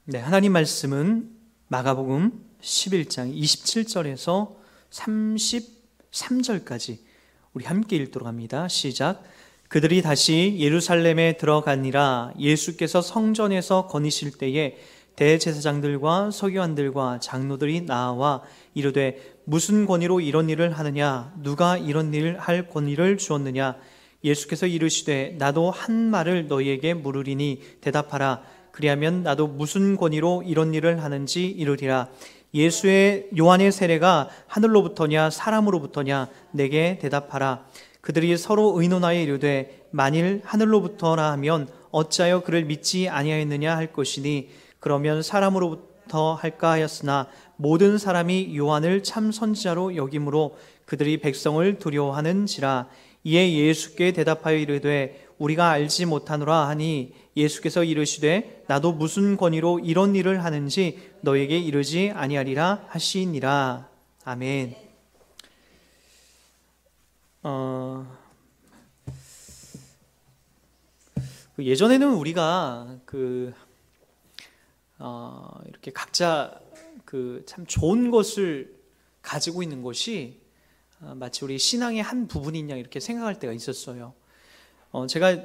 네, 하나님 말씀은 마가복음 11장 27절에서 33절까지 우리 함께 읽도록 합니다. 시작. 그들이 다시 예루살렘에 들어가니라. 예수께서 성전에서 거니실 때에 대제사장들과 서기관들과 장로들이 나와 이르되 무슨 권위로 이런 일을 하느냐? 누가 이런 일을 할 권위를 주었느냐? 예수께서 이르시되 나도 한 말을 너희에게 물으리니 대답하라. 그리하면 나도 무슨 권위로 이런 일을 하는지 이르리라. 예수의 요한의 세례가 하늘로부터냐 사람으로부터냐? 내게 대답하라. 그들이 서로 의논하여 이르되 만일 하늘로부터라 하면 어찌하여 그를 믿지 아니하였느냐 할 것이니 그러면 사람으로부터 할까 하였으나 모든 사람이 요한을 참 선지자로 여김으로 그들이 백성을 두려워하는지라. 이에 예수께 대답하여 이르되 우리가 알지 못하노라 하니 예수께서 이르시되 나도 무슨 권위로 이런 일을 하는지 너에게 이르지 아니하리라 하시니라. 아멘. 예전에는 우리가 이렇게 각자 참 좋은 것을 가지고 있는 것이 마치 우리 신앙의 한 부분인 양 이렇게 생각할 때가 있었어요. 제가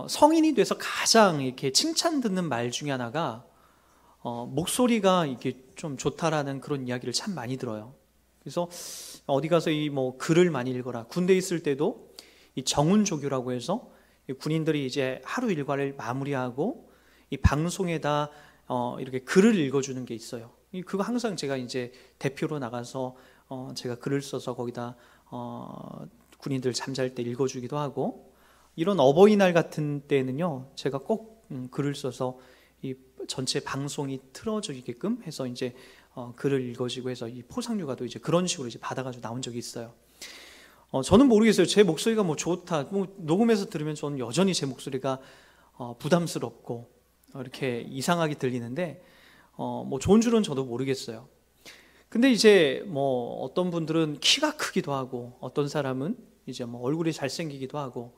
성인이 돼서 가장 이렇게 칭찬 듣는 말 중에 하나가 목소리가 이렇게 좀 좋다라는 그런 이야기를 참 많이 들어요. 그래서 어디 가서 글을 많이 읽어라. 군대 있을 때도 이 정운조교라고 해서 군인들이 이제 하루 일과를 마무리하고 이 방송에다 이렇게 글을 읽어주는 게 있어요. 그거 항상 제가 이제 대표로 나가서 제가 글을 써서 거기다 군인들 잠잘 때 읽어주기도 하고, 이런 어버이날 같은 때는요 제가 꼭 글을 써서 이 전체 방송이 틀어지게끔 해서 이제 글을 읽어주고 해서 이 포상휴가도 이제 그런 식으로 이제 받아가지고 나온 적이 있어요. 저는 모르겠어요. 제 목소리가 좋다, 녹음해서 들으면 저는 여전히 제 목소리가 부담스럽고 이렇게 이상하게 들리는데 좋은 줄은 저도 모르겠어요. 근데 이제 어떤 분들은 키가 크기도 하고 어떤 사람은 이제 얼굴이 잘생기기도 하고,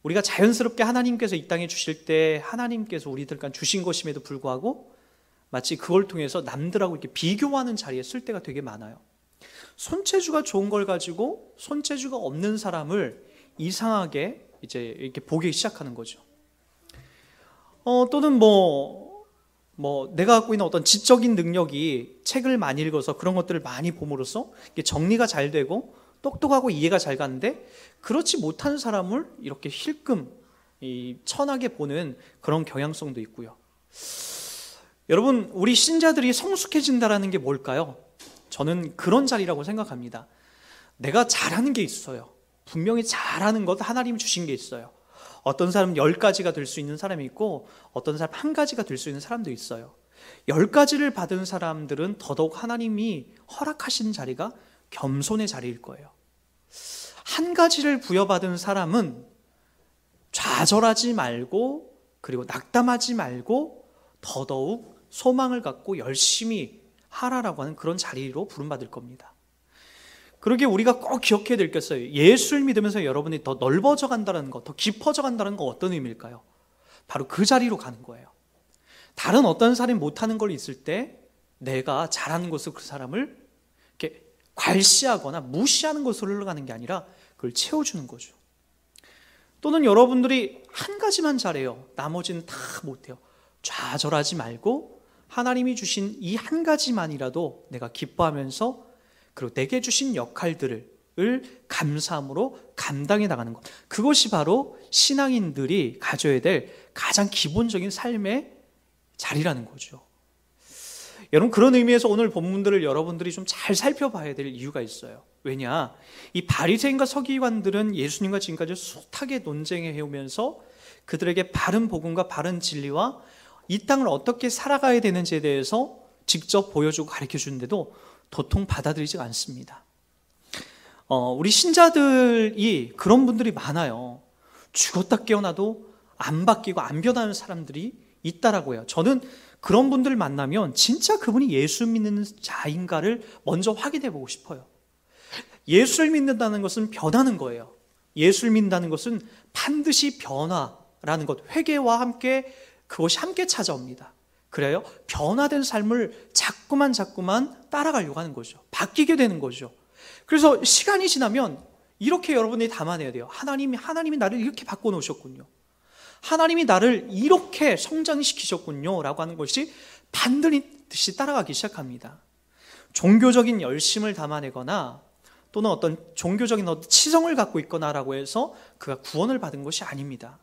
우리가 자연스럽게 하나님께서 이 땅에 주실 때 하나님께서 우리들과 주신 것임에도 불구하고 마치 그걸 통해서 남들하고 이렇게 비교하는 자리에 쓸 때가 되게 많아요. 손재주가 좋은 걸 가지고 손재주가 없는 사람을 이상하게 이제 이렇게 보기 시작하는 거죠. 또는 내가 갖고 있는 어떤 지적인 능력이 책을 많이 읽어서 그런 것들을 많이 봄으로써 정리가 잘 되고 똑똑하고 이해가 잘 가는데, 그렇지 못한 사람을 이렇게 힐끔 천하게 보는 그런 경향성도 있고요. 여러분, 우리 신자들이 성숙해진다는 게 뭘까요? 저는 그런 자리라고 생각합니다. 내가 잘하는 게 있어요. 분명히 잘하는 것 하나님이 주신 게 있어요. 어떤 사람은 10가지가 될 수 있는 사람이 있고 어떤 사람 1가지가 될 수 있는 사람도 있어요. 10가지를 받은 사람들은 더더욱 하나님이 허락하신 자리가 겸손의 자리일 거예요. 1가지를 부여받은 사람은 좌절하지 말고 그리고 낙담하지 말고 더더욱 소망을 갖고 열심히 하라라고 하는 그런 자리로 부름받을 겁니다. 그러게 우리가 꼭 기억해야 될 게 있어요. 예수를 믿으면서 여러분이 더 넓어져 간다는 것, 더 깊어져 간다는 건 어떤 의미일까요? 바로 그 자리로 가는 거예요. 다른 어떤 사람이 못하는 걸 있을 때 내가 잘하는 것을 그 사람을 이렇게 괄시하거나 무시하는 것으로 흘러가는 게 아니라 그걸 채워주는 거죠. 또는 여러분들이 1가지만 잘해요. 나머지는 다 못해요. 좌절하지 말고 하나님이 주신 이 1가지만이라도 내가 기뻐하면서 그리고 내게 주신 역할들을 감사함으로 감당해 나가는 것, 그것이 바로 신앙인들이 가져야 될 가장 기본적인 삶의 자리라는 거죠. 여러분, 그런 의미에서 오늘 본문들을 여러분들이 좀 잘 살펴봐야 될 이유가 있어요. 왜냐? 이 바리새인과 서기관들은 예수님과 지금까지 숱하게 논쟁해 오면서 그들에게 바른 복음과 바른 진리와 이 땅을 어떻게 살아가야 되는지에 대해서 직접 보여주고 가르쳐 주는데도 도통 받아들이지 않습니다. 우리 신자들이 그런 분들이 많아요. 죽었다 깨어나도 안 바뀌고 안 변하는 사람들이 있다라고 해요. 저는 그런 분들을 만나면 진짜 그분이 예수 믿는 자인가를 먼저 확인해 보고 싶어요. 예수를 믿는다는 것은 변하는 거예요. 예수를 믿는다는 것은 반드시 변화라는 것, 회개와 함께 그것이 함께 찾아옵니다. 그래요? 변화된 삶을 자꾸만 따라가려고 하는 거죠. 바뀌게 되는 거죠. 그래서 시간이 지나면 이렇게 여러분이 담아내야 돼요. 하나님이 나를 이렇게 바꿔놓으셨군요. 하나님이 나를 이렇게 성장시키셨군요. 라고 하는 것이 반드시 따라가기 시작합니다. 종교적인 열심을 담아내거나 또는 어떤 종교적인 치성을 갖고 있거나라고 해서 그가 구원을 받은 것이 아닙니다.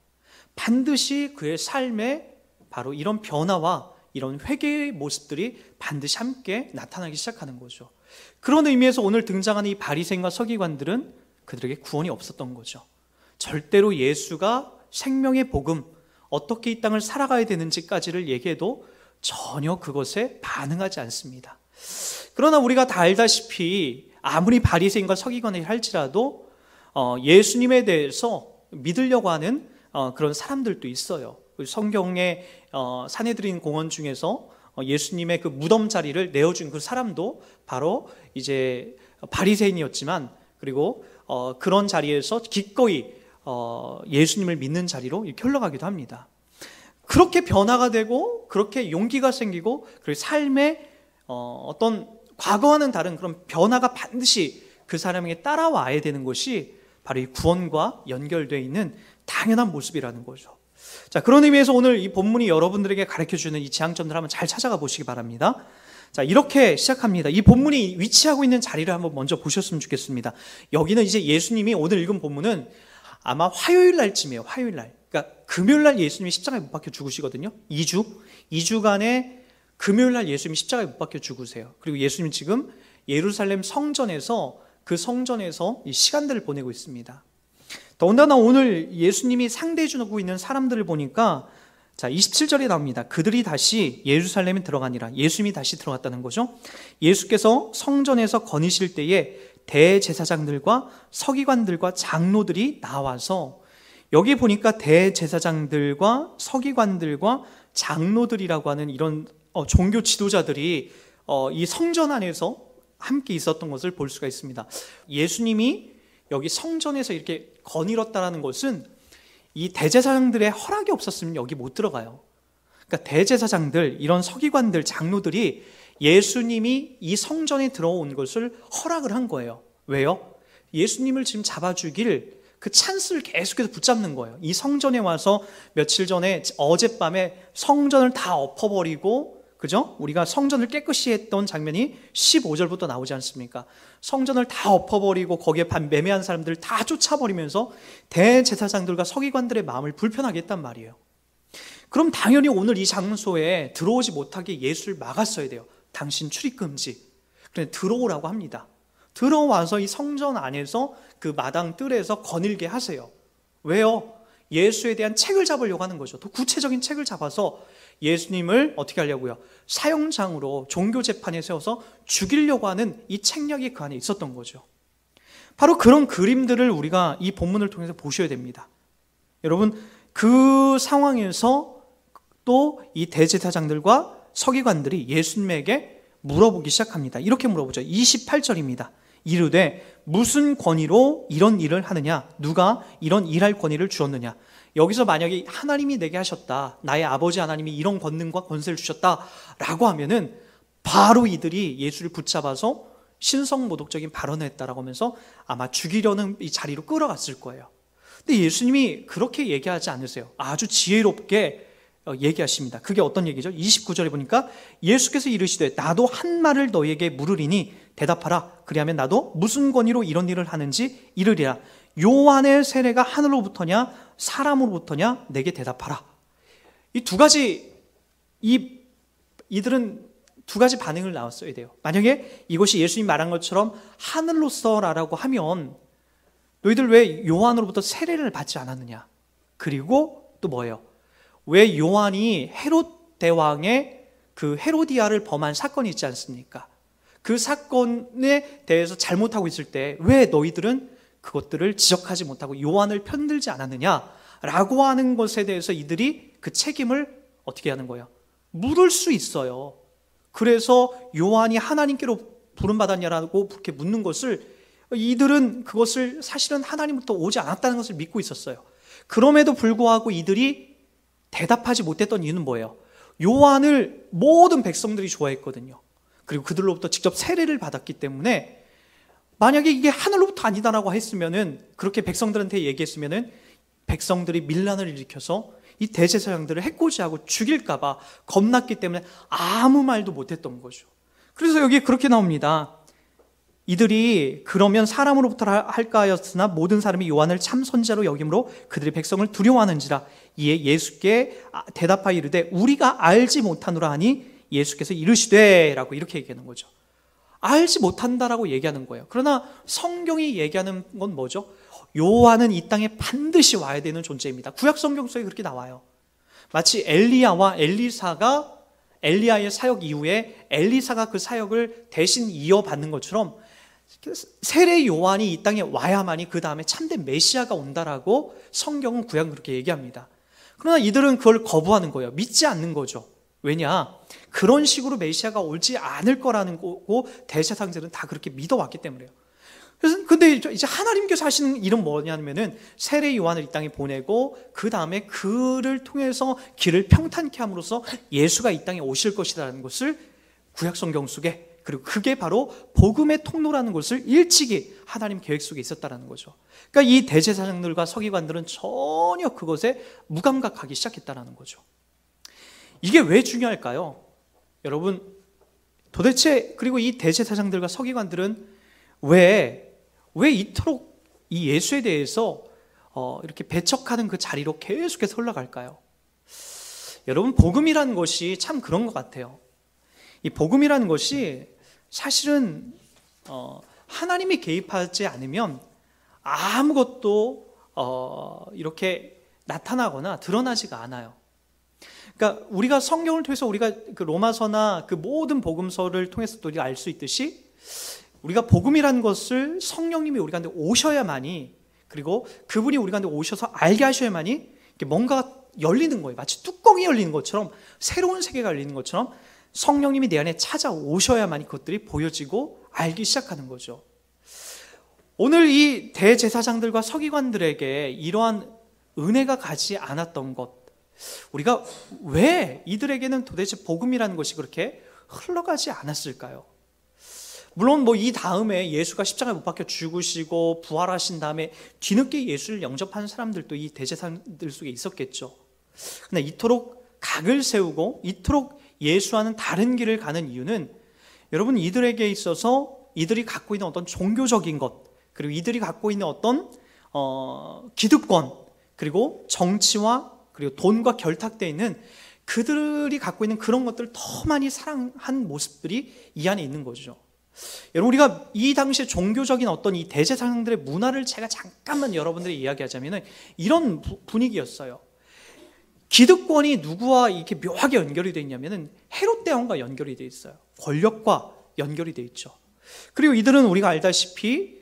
반드시 그의 삶에 바로 이런 변화와 이런 회개의 모습들이 반드시 함께 나타나기 시작하는 거죠. 그런 의미에서 오늘 등장하는 이 바리새인과 서기관들은 그들에게 구원이 없었던 거죠. 절대로 예수가 생명의 복음, 어떻게 이 땅을 살아가야 되는지까지를 얘기해도 전혀 그것에 반응하지 않습니다. 그러나 우리가 다 알다시피 아무리 바리새인과 서기관이 할지라도 예수님에 대해서 믿으려고 하는 그런 사람들도 있어요. 성경의 산헤드린 공원 중에서 예수님의 그 무덤 자리를 내어준 그 사람도 바로 이제 바리새인이었지만, 그리고 그런 자리에서 기꺼이 예수님을 믿는 자리로 이렇게 흘러가기도 합니다. 그렇게 변화가 되고 그렇게 용기가 생기고 그리고 삶에 어떤 과거와는 다른 그런 변화가 반드시 그 사람에게 따라와야 되는 것이 바로 이 구원과 연결되어 있는 당연한 모습이라는 거죠. 자, 그런 의미에서 오늘 이 본문이 여러분들에게 가르쳐주는 이 지향점들 한번 잘 찾아가 보시기 바랍니다. 자, 이렇게 시작합니다. 이 본문이 위치하고 있는 자리를 한번 먼저 보셨으면 좋겠습니다. 여기는 이제 예수님이 오늘 읽은 본문은 아마 화요일 날쯤이에요. 화요일 날. 그러니까 금요일 날 예수님이 십자가에 못 박혀 죽으시거든요. 2주간의 금요일 날 예수님이 십자가에 못 박혀 죽으세요. 그리고 예수님이 지금 예루살렘 성전에서 그 성전에서 이 시간들을 보내고 있습니다. 더군다나 오늘 예수님이 상대해 주고 있는 사람들을 보니까 자, 27절에 나옵니다. 그들이 다시 예루살렘에 들어가니라. 예수님이 다시 들어갔다는 거죠. 예수께서 성전에서 거니실 때에 대제사장들과 서기관들과 장로들이 나와서, 여기 보니까 대제사장들과 서기관들과 장로들이라고 하는 이런 종교 지도자들이 이 성전 안에서 함께 있었던 것을 볼 수가 있습니다. 예수님이 여기 성전에서 이렇게 거닐었다는 것은 이 대제사장들의 허락이 없었으면 여기 못 들어가요. 그러니까 대제사장들, 이런 서기관들, 장로들이 예수님이 이 성전에 들어온 것을 허락을 한 거예요. 왜요? 예수님을 지금 잡아 죽일 그 찬스를 계속해서 붙잡는 거예요. 이 성전에 와서 며칠 전에 어젯밤에 성전을 다 엎어버리고, 그죠? 우리가 성전을 깨끗이 했던 장면이 15절부터 나오지 않습니까? 성전을 다 엎어버리고 거기에 매매한 사람들을 다 쫓아버리면서 대제사장들과 서기관들의 마음을 불편하게 했단 말이에요. 그럼 당연히 오늘 이 장소에 들어오지 못하게 예수를 막았어야 돼요. 당신 출입금지. 그런데 들어오라고 합니다. 들어와서 이 성전 안에서 그 마당 뜰에서 거닐게 하세요. 왜요? 예수에 대한 책을 잡으려고 하는 거죠. 더 구체적인 책을 잡아서 예수님을 어떻게 하려고요? 사형장으로 종교 재판에 세워서 죽이려고 하는 이 책략이 그 안에 있었던 거죠. 바로 그런 그림들을 우리가 이 본문을 통해서 보셔야 됩니다. 여러분, 그 상황에서 또 이 대제사장들과 서기관들이 예수님에게 물어보기 시작합니다. 이렇게 물어보죠. 28절입니다. 이르되 무슨 권위로 이런 일을 하느냐? 누가 이런 일할 권위를 주었느냐? 여기서 만약에 하나님이 내게 하셨다, 나의 아버지 하나님이 이런 권능과 권세를 주셨다라고 하면은 바로 이들이 예수를 붙잡아서 신성모독적인 발언을 했다라고 하면서 아마 죽이려는 이 자리로 끌어갔을 거예요. 근데 예수님이 그렇게 얘기하지 않으세요. 아주 지혜롭게 얘기하십니다. 그게 어떤 얘기죠? 29절에 보니까 예수께서 이르시되 나도 한 말을 너희에게 물으리니 대답하라. 그리하면 나도 무슨 권위로 이런 일을 하는지 이르리라. 요한의 세례가 하늘로부터냐 사람으로부터냐 내게 대답하라. 이 두 가지, 이들은 두 가지 반응을 나왔어야 돼요. 만약에 이것이 예수님이 말한 것처럼 하늘로서라고 하면 너희들 왜 요한으로부터 세례를 받지 않았느냐? 그리고 또 뭐예요? 왜 요한이 헤롯 대왕의 그 헤로디아를 범한 사건이 있지 않습니까? 그 사건에 대해서 잘못하고 있을 때 왜 너희들은 그것들을 지적하지 못하고 요한을 편들지 않았느냐라고 하는 것에 대해서 이들이 그 책임을 어떻게 하는 거예요? 물을 수 있어요. 그래서 요한이 하나님께로 부름받았냐라고 그렇게 묻는 것을, 이들은 그것을 사실은 하나님부터 오지 않았다는 것을 믿고 있었어요. 그럼에도 불구하고 이들이 대답하지 못했던 이유는 뭐예요? 요한을 모든 백성들이 좋아했거든요. 그리고 그들로부터 직접 세례를 받았기 때문에 만약에 이게 하늘로부터 아니다라고 했으면은, 그렇게 백성들한테 얘기했으면은 백성들이 밀란을 일으켜서 이 대제사장들을 해코지하고 죽일까봐 겁났기 때문에 아무 말도 못했던 거죠. 그래서 여기 그렇게 나옵니다. 이들이 그러면 사람으로부터 할까 하였으나 모든 사람이 요한을 참 선지자로 여김으로 그들이 백성을 두려워하는지라. 이에 예수께 대답하여 이르되 우리가 알지 못하노라 하니 예수께서 이르시되 라고 이렇게 얘기하는 거죠. 알지 못한다라고 얘기하는 거예요. 그러나 성경이 얘기하는 건 뭐죠? 요한은 이 땅에 반드시 와야 되는 존재입니다. 구약 성경 속에 그렇게 나와요. 마치 엘리야와 엘리사가 엘리야의 사역 이후에 엘리사가 그 사역을 대신 이어받는 것처럼 세례 요한이 이 땅에 와야만이 그 다음에 참된 메시아가 온다라고 성경은 구약은 그렇게 얘기합니다. 그러나 이들은 그걸 거부하는 거예요. 믿지 않는 거죠. 왜냐? 그런 식으로 메시아가 오지 않을 거라는 거고 대제사장들은 다 그렇게 믿어왔기 때문에요. 그래서 근데 이제 하나님께서 하시는 일은 뭐냐면은 세례 요한을 이 땅에 보내고 그 다음에 그를 통해서 길을 평탄케 함으로써 예수가 이 땅에 오실 것이라는 것을 구약 성경 속에, 그리고 그게 바로 복음의 통로라는 것을 일찍이 하나님 계획 속에 있었다는 거죠. 그러니까 이 대제사장들과 서기관들은 전혀 그것에 무감각하기 시작했다는 거죠. 이게 왜 중요할까요? 여러분, 도대체 그리고 이 대제사장들과 서기관들은 왜 이토록 이 예수에 대해서 이렇게 배척하는 그 자리로 계속해서 흘러갈까요? 여러분, 복음이라는 것이 참 그런 것 같아요. 이 복음이라는 것이 사실은 하나님이 개입하지 않으면 아무것도 이렇게 나타나거나 드러나지가 않아요. 그러니까 우리가 성경을 통해서 우리가 그 로마서나 그 모든 복음서를 통해서도 우리가 알 수 있듯이 우리가 복음이라는 것을 성령님이 우리 가운데 오셔야만이, 그리고 그분이 우리 가운데 오셔서 알게 하셔야만이 뭔가 열리는 거예요. 마치 뚜껑이 열리는 것처럼, 새로운 세계가 열리는 것처럼 성령님이 내 안에 찾아오셔야만이 그것들이 보여지고 알기 시작하는 거죠. 오늘 이 대제사장들과 서기관들에게 이러한 은혜가 가지 않았던 것, 우리가 왜 이들에게는 도대체 복음이라는 것이 그렇게 흘러가지 않았을까요? 물론 이 다음에 예수가 십자가에 못 박혀 죽으시고 부활하신 다음에 뒤늦게 예수를 영접하는 사람들도 이 대제사장들 속에 있었겠죠. 그러나 이토록 각을 세우고 이토록 예수와는 다른 길을 가는 이유는, 여러분, 이들에게 있어서 이들이 갖고 있는 어떤 종교적인 것, 그리고 이들이 갖고 있는 어떤 기득권, 그리고 정치와 그리고 돈과 결탁되어 있는 그들이 갖고 있는 그런 것들을 더 많이 사랑한 모습들이 이 안에 있는 거죠. 여러분, 우리가 이 당시에 종교적인 어떤 이 대제사장들의 문화를 제가 잠깐만 여러분들이 이야기하자면 이런 분위기였어요. 기득권이 누구와 이렇게 묘하게 연결이 되어 있냐면은 헤롯 대왕과 연결이 되어 있어요. 권력과 연결이 되어 있죠. 그리고 이들은 우리가 알다시피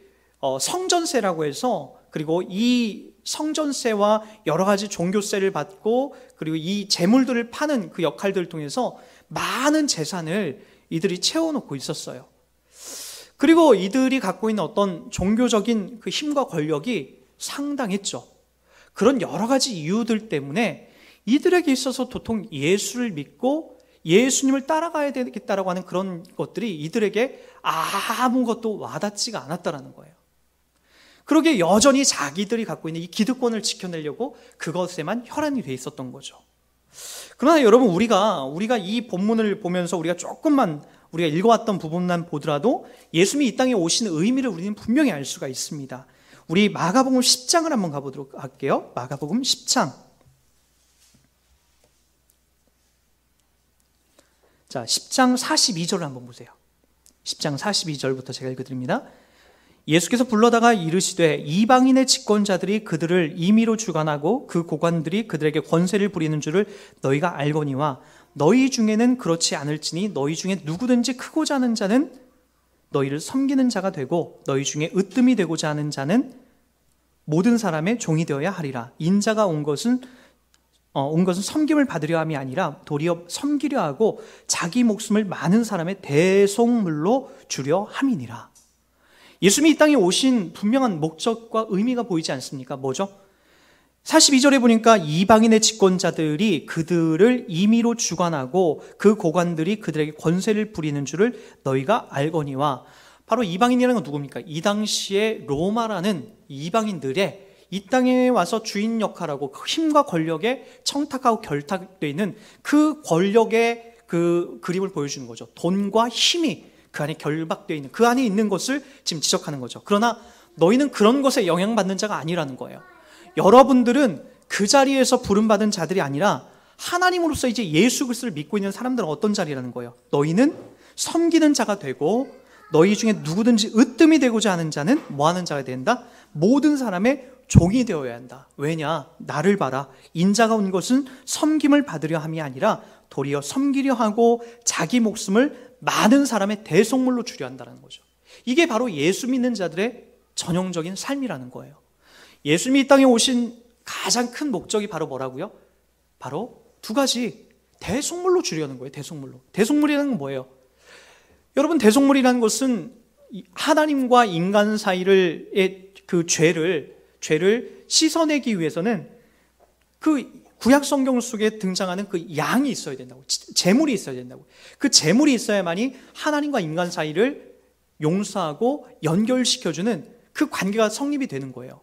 성전세라고 해서, 그리고 이 성전세와 여러 가지 종교세를 받고, 그리고 이 재물들을 파는 그 역할들을 통해서 많은 재산을 이들이 채워놓고 있었어요. 그리고 이들이 갖고 있는 어떤 종교적인 그 힘과 권력이 상당했죠. 그런 여러 가지 이유들 때문에 이들에게 있어서 도통 예수를 믿고 예수님을 따라가야 되겠다라고 하는 그런 것들이 이들에게 아무것도 와닿지가 않았다라는 거예요. 그러기에 여전히 자기들이 갖고 있는 이 기득권을 지켜내려고 그것에만 혈안이 돼 있었던 거죠. 그러나 여러분, 우리가 이 본문을 보면서 우리가 조금만 우리가 읽어왔던 부분만 보더라도 예수님이 이 땅에 오신 의미를 우리는 분명히 알 수가 있습니다. 우리 마가복음 10장을 한번 가보도록 할게요. 마가복음 10장. 자, 10장 42절을 한번 보세요. 10장 42절부터 제가 읽어드립니다. 예수께서 불러다가 이르시되 이방인의 집권자들이 그들을 임의로 주관하고 그 고관들이 그들에게 권세를 부리는 줄을 너희가 알거니와 너희 중에는 그렇지 않을지니 너희 중에 누구든지 크고자 하는 자는 너희를 섬기는 자가 되고 너희 중에 으뜸이 되고자 하는 자는 모든 사람의 종이 되어야 하리라. 인자가 온 것은 섬김을 받으려 함이 아니라 도리어 섬기려 하고 자기 목숨을 많은 사람의 대속물로 주려 함이니라. 예수님이 이 땅에 오신 분명한 목적과 의미가 보이지 않습니까? 뭐죠? 42절에 보니까 이방인의 집권자들이 그들을 임의로 주관하고 그 고관들이 그들에게 권세를 부리는 줄을 너희가 알거니와, 바로 이방인이라는 건 누굽니까? 이 당시에 로마라는 이방인들의 이 땅에 와서 주인 역할하고 힘과 권력에 청탁하고 결탁되어 있는 그 권력의 그 그림을 보여주는 거죠. 돈과 힘이 그 안에 결박되어 있는, 그 안에 있는 것을 지금 지적하는 거죠. 그러나 너희는 그런 것에 영향받는 자가 아니라는 거예요. 여러분들은 그 자리에서 부름받은 자들이 아니라 하나님으로서 이제 예수 그리스도를 믿고 있는 사람들은 어떤 자리라는 거예요? 너희는 섬기는 자가 되고, 너희 중에 누구든지 으뜸이 되고자 하는 자는 뭐 하는 자가 된다? 모든 사람의 종이 되어야 한다. 왜냐? 나를 봐라. 인자가 온 것은 섬김을 받으려 함이 아니라 도리어 섬기려 하고 자기 목숨을 많은 사람의 대속물로 주려 한다는 거죠. 이게 바로 예수 믿는 자들의 전형적인 삶이라는 거예요. 예수님이 이 땅에 오신 가장 큰 목적이 바로 뭐라고요? 바로 두 가지. 대속물로 주려는 거예요. 대속물로. 대속물이라는 건 뭐예요? 여러분, 대속물이라는 것은 하나님과 인간 사이의 그 죄를 씻어내기 위해서는 그 구약 성경 속에 등장하는 그 양이 있어야 된다고, 제물이 있어야 된다고. 그 제물이 있어야만이 하나님과 인간 사이를 용서하고 연결시켜주는 그 관계가 성립이 되는 거예요.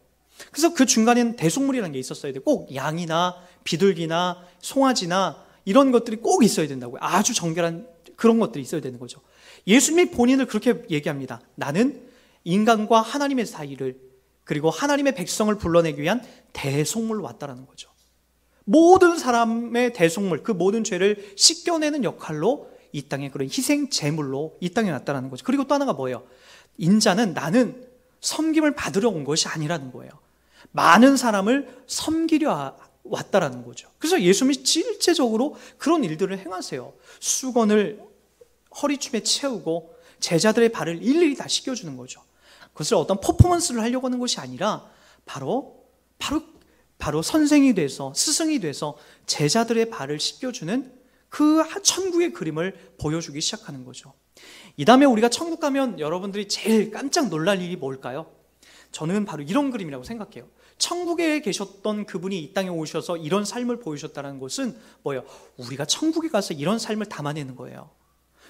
그래서 그 중간에는 대속물이라는 게 있었어야 돼요. 꼭 양이나 비둘기나 송아지나 이런 것들이 꼭 있어야 된다고요. 아주 정결한 그런 것들이 있어야 되는 거죠. 예수님이 본인을 그렇게 얘기합니다. 나는 인간과 하나님의 사이를, 그리고 하나님의 백성을 불러내기 위한 대속물로 왔다라는 거죠. 모든 사람의 대속물, 그 모든 죄를 씻겨내는 역할로 이 땅에, 그런 희생 제물로 이 땅에 왔다라는 거죠. 그리고 또 하나가 뭐예요? 인자는 나는 섬김을 받으러 온 것이 아니라는 거예요. 많은 사람을 섬기려 왔다라는 거죠. 그래서 예수님이 실제적으로 그런 일들을 행하세요. 수건을 허리춤에 채우고 제자들의 발을 일일이 다 씻겨주는 거죠. 그것을 어떤 퍼포먼스를 하려고 하는 것이 아니라 바로 선생이 돼서, 스승이 돼서 제자들의 발을 씻겨주는 그 천국의 그림을 보여주기 시작하는 거죠. 이 다음에 우리가 천국 가면 여러분들이 제일 깜짝 놀랄 일이 뭘까요? 저는 바로 이런 그림이라고 생각해요. 천국에 계셨던 그분이 이 땅에 오셔서 이런 삶을 보여주셨다는 것은 뭐예요? 우리가 천국에 가서 이런 삶을 담아내는 거예요.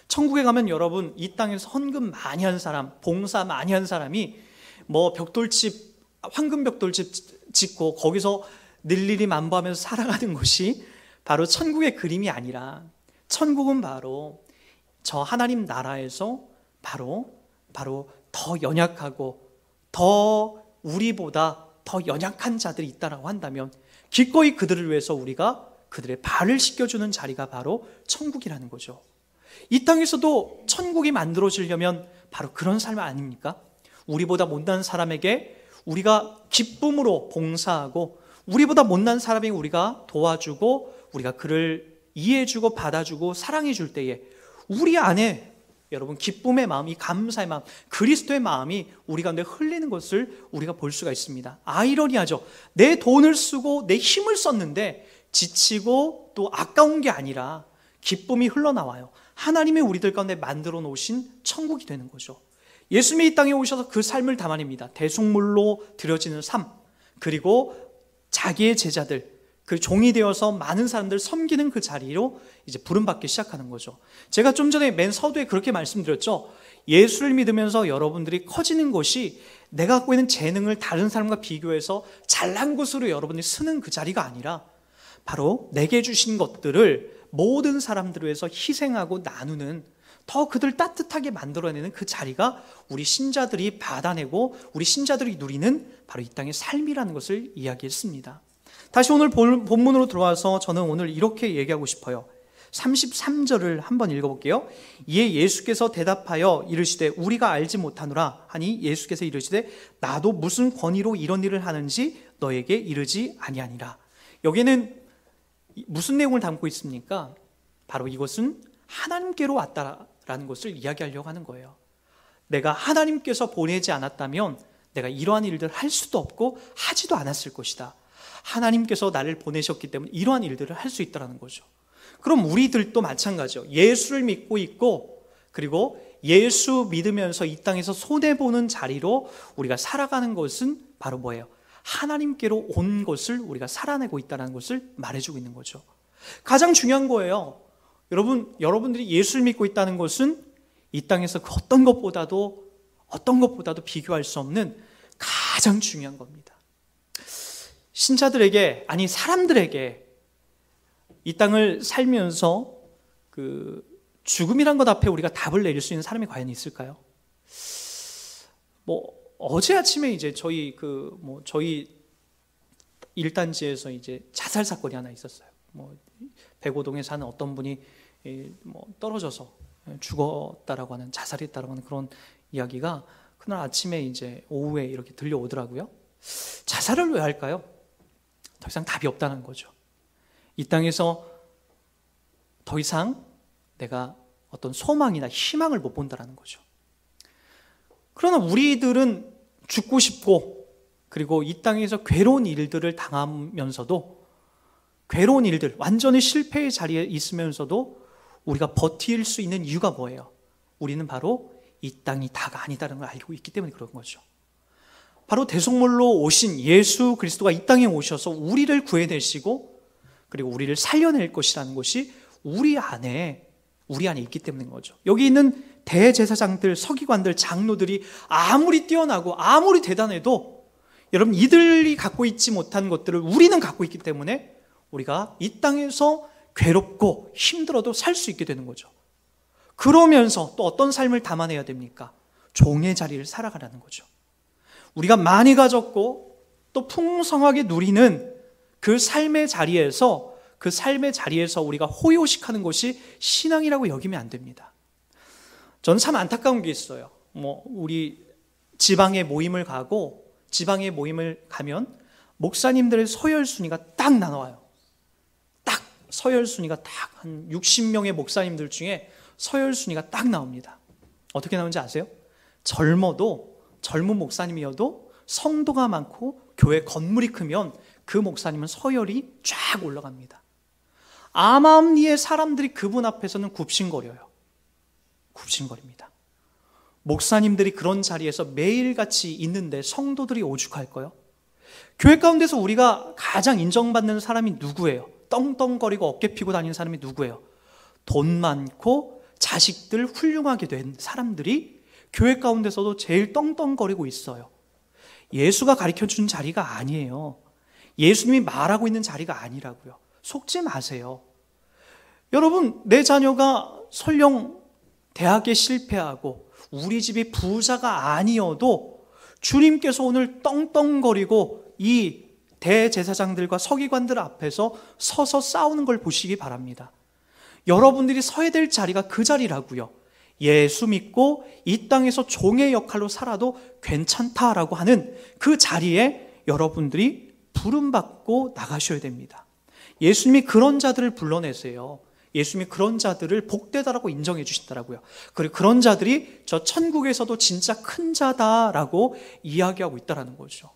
천국에 가면 여러분, 이 땅에서 헌금 많이 한 사람, 봉사 많이 한 사람이 뭐 벽돌집, 황금 벽돌집 짓고 거기서 늘리리 만보하면서 살아가는 것이 바로 천국의 그림이 아니라, 천국은 바로 저 하나님 나라에서 바로 더 연약하고 더 우리보다 더 연약한 자들이 있다라고 한다면 기꺼이 그들을 위해서 우리가 그들의 발을 씻겨주는 자리가 바로 천국이라는 거죠. 이 땅에서도 천국이 만들어지려면 바로 그런 삶 아닙니까? 우리보다 못난 사람에게 우리가 기쁨으로 봉사하고, 우리보다 못난 사람에게 우리가 도와주고, 우리가 그를 이해해주고 받아주고 사랑해줄 때에 우리 안에 여러분 기쁨의 마음, 이 감사의 마음, 그리스도의 마음이 우리 가운데 흘리는 것을 우리가 볼 수가 있습니다. 아이러니하죠. 내 돈을 쓰고 내 힘을 썼는데 지치고 또 아까운 게 아니라 기쁨이 흘러나와요. 하나님이 우리들 가운데 만들어 놓으신 천국이 되는 거죠. 예수님이 이 땅에 오셔서 그 삶을 담아냅니다. 대속물로 드려지는 삶, 그리고 자기의 제자들, 그 종이 되어서 많은 사람들을 섬기는 그 자리로 이제 부름받기 시작하는 거죠. 제가 좀 전에 맨 서두에 그렇게 말씀드렸죠. 예수를 믿으면서 여러분들이 커지는 것이 내가 갖고 있는 재능을 다른 사람과 비교해서 잘난 것으로 여러분들이 쓰는 그 자리가 아니라 바로 내게 주신 것들을 모든 사람들을 위해서 희생하고 나누는, 더 그들 따뜻하게 만들어내는 그 자리가 우리 신자들이 받아내고 우리 신자들이 누리는 바로 이 땅의 삶이라는 것을 이야기했습니다. 다시 오늘 본문으로 들어와서 저는 오늘 이렇게 얘기하고 싶어요. 33절을 한번 읽어볼게요. 이에 예수께서 대답하여 이르시되 우리가 알지 못하노라 하니 예수께서 이르시되 나도 무슨 권위로 이런 일을 하는지 너에게 이르지 아니하니라. 여기는 무슨 내용을 담고 있습니까? 바로 이것은 하나님께로 왔다라는 것을 이야기하려고 하는 거예요. 내가 하나님께서 보내지 않았다면 내가 이러한 일들을 할 수도 없고 하지도 않았을 것이다. 하나님께서 나를 보내셨기 때문에 이러한 일들을 할 수 있다는 거죠. 그럼 우리들도 마찬가지죠. 예수를 믿고 있고, 그리고 예수 믿으면서 이 땅에서 손해보는 자리로 우리가 살아가는 것은 바로 뭐예요? 하나님께로 온 것을 우리가 살아내고 있다는 것을 말해주고 있는 거죠. 가장 중요한 거예요. 여러분들이 예수를 믿고 있다는 것은 이 땅에서 그 어떤 것보다도 비교할 수 없는 가장 중요한 겁니다. 신자들에게, 아니 사람들에게 이 땅을 살면서 그 죽음이란 것 앞에 우리가 답을 내릴 수 있는 사람이 과연 있을까요? 어제 아침에 이제 저희 일단지에서 이제 자살 사건이 하나 있었어요. 백오동에 사는 어떤 분이 떨어져서 죽었다라고 하는, 자살했다라고 하는 그런 이야기가 그날 아침에 이제 오후에 이렇게 들려오더라고요. 자살을 왜 할까요? 더 이상 답이 없다는 거죠. 이 땅에서 더 이상 내가 어떤 소망이나 희망을 못 본다라는 거죠. 그러나 우리들은 죽고 싶고, 그리고 이 땅에서 괴로운 일들을 당하면서도, 괴로운 일들, 완전히 실패의 자리에 있으면서도 우리가 버틸 수 있는 이유가 뭐예요? 우리는 바로 이 땅이 다가 아니다라는 걸 알고 있기 때문에 그런 거죠. 바로 대속물로 오신 예수 그리스도가 이 땅에 오셔서 우리를 구해내시고, 그리고 우리를 살려낼 것이라는 것이 우리 안에 있기 때문인 거죠. 여기 있는 대제사장들, 서기관들, 장로들이 아무리 뛰어나고 아무리 대단해도 여러분, 이들이 갖고 있지 못한 것들을 우리는 갖고 있기 때문에 우리가 이 땅에서 괴롭고 힘들어도 살 수 있게 되는 거죠. 그러면서 또 어떤 삶을 담아내야 됩니까? 종의 자리를 살아가라는 거죠. 우리가 많이 가졌고 또 풍성하게 누리는 그 삶의 자리에서 우리가 호요식하는 것이 신앙이라고 여기면 안 됩니다. 저는 참 안타까운 게 있어요. 우리 지방에 모임을 가면 목사님들의 서열 순위가 딱 나와요. 딱 서열 순위가 딱 한 60명의 목사님들 중에 서열 순위가 딱 나옵니다. 어떻게 나오는지 아세요? 젊은 목사님이어도 성도가 많고 교회 건물이 크면 그 목사님은 서열이 쫙 올라갑니다. 암암리의 사람들이 그분 앞에서는 굽신거려요. 굽신거립니다. 목사님들이 그런 자리에서 매일같이 있는데 성도들이 오죽할까요? 교회 가운데서 우리가 가장 인정받는 사람이 누구예요? 떵떵거리고 어깨 피고 다니는 사람이 누구예요? 돈 많고 자식들 훌륭하게 된 사람들이 교회 가운데서도 제일 떵떵거리고 있어요. 예수가 가르쳐준 자리가 아니에요. 예수님이 말하고 있는 자리가 아니라고요. 속지 마세요. 여러분, 내 자녀가 설령 대학에 실패하고 우리 집이 부자가 아니어도 주님께서 오늘 떵떵거리고 이 대제사장들과 서기관들 앞에서 서서 싸우는 걸 보시기 바랍니다. 여러분들이 서야 될 자리가 그 자리라고요. 예수 믿고 이 땅에서 종의 역할로 살아도 괜찮다라고 하는 그 자리에 여러분들이 부름받고 나가셔야 됩니다. 예수님이 그런 자들을 불러내세요. 예수님이 그런 자들을 복되다라고 인정해 주신다라고요. 그리고 그런 자들이 저 천국에서도 진짜 큰 자다라고 이야기하고 있다라는 거죠.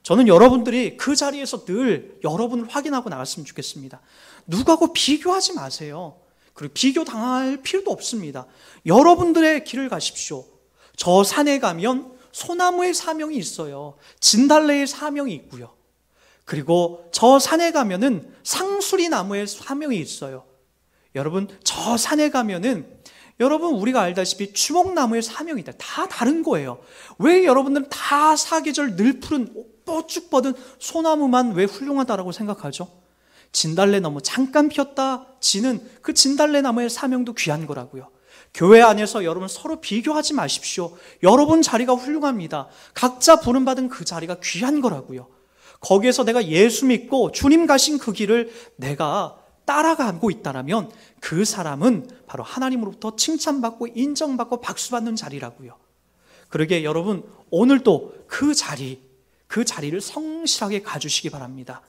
저는 여러분들이 그 자리에서 늘 여러분을 확인하고 나갔으면 좋겠습니다. 누구하고 비교하지 마세요. 그리고 비교당할 필요도 없습니다. 여러분들의 길을 가십시오. 저 산에 가면 소나무의 사명이 있어요. 진달래의 사명이 있고요. 그리고 저 산에 가면은 상수리 나무의 사명이 있어요. 여러분, 저 산에 가면은 여러분, 우리가 알다시피 주목나무의 사명이 있다. 다 다른 거예요. 왜 여러분들은 다 사계절 늘 푸른 뻗쭉 뻗은 소나무만 왜 훌륭하다라고 생각하죠? 진달래나무 잠깐 피었다 지는 그 진달래나무의 사명도 귀한 거라고요. 교회 안에서 여러분 서로 비교하지 마십시오. 여러분 자리가 훌륭합니다. 각자 부름받은 그 자리가 귀한 거라고요. 거기에서 내가 예수 믿고 주님 가신 그 길을 내가 따라가고 있다라면 그 사람은 바로 하나님으로부터 칭찬받고 인정받고 박수받는 자리라고요. 그러게 여러분, 오늘도 그 자리를 성실하게 가주시기 바랍니다.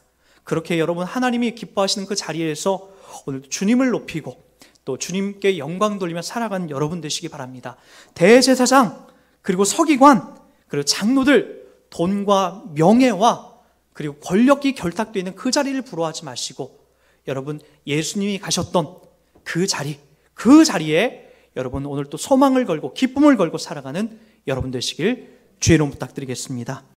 그렇게 여러분, 하나님이 기뻐하시는 그 자리에서 오늘 주님을 높이고 또 주님께 영광 돌리며 살아가는 여러분 되시기 바랍니다. 대제사장, 그리고 서기관, 그리고 장로들, 돈과 명예와 그리고 권력이 결탁되어 있는 그 자리를 부러워하지 마시고 여러분, 예수님이 가셨던 그 자리에 여러분 오늘 또 소망을 걸고 기쁨을 걸고 살아가는 여러분 되시길 주의 이름 부탁드리겠습니다.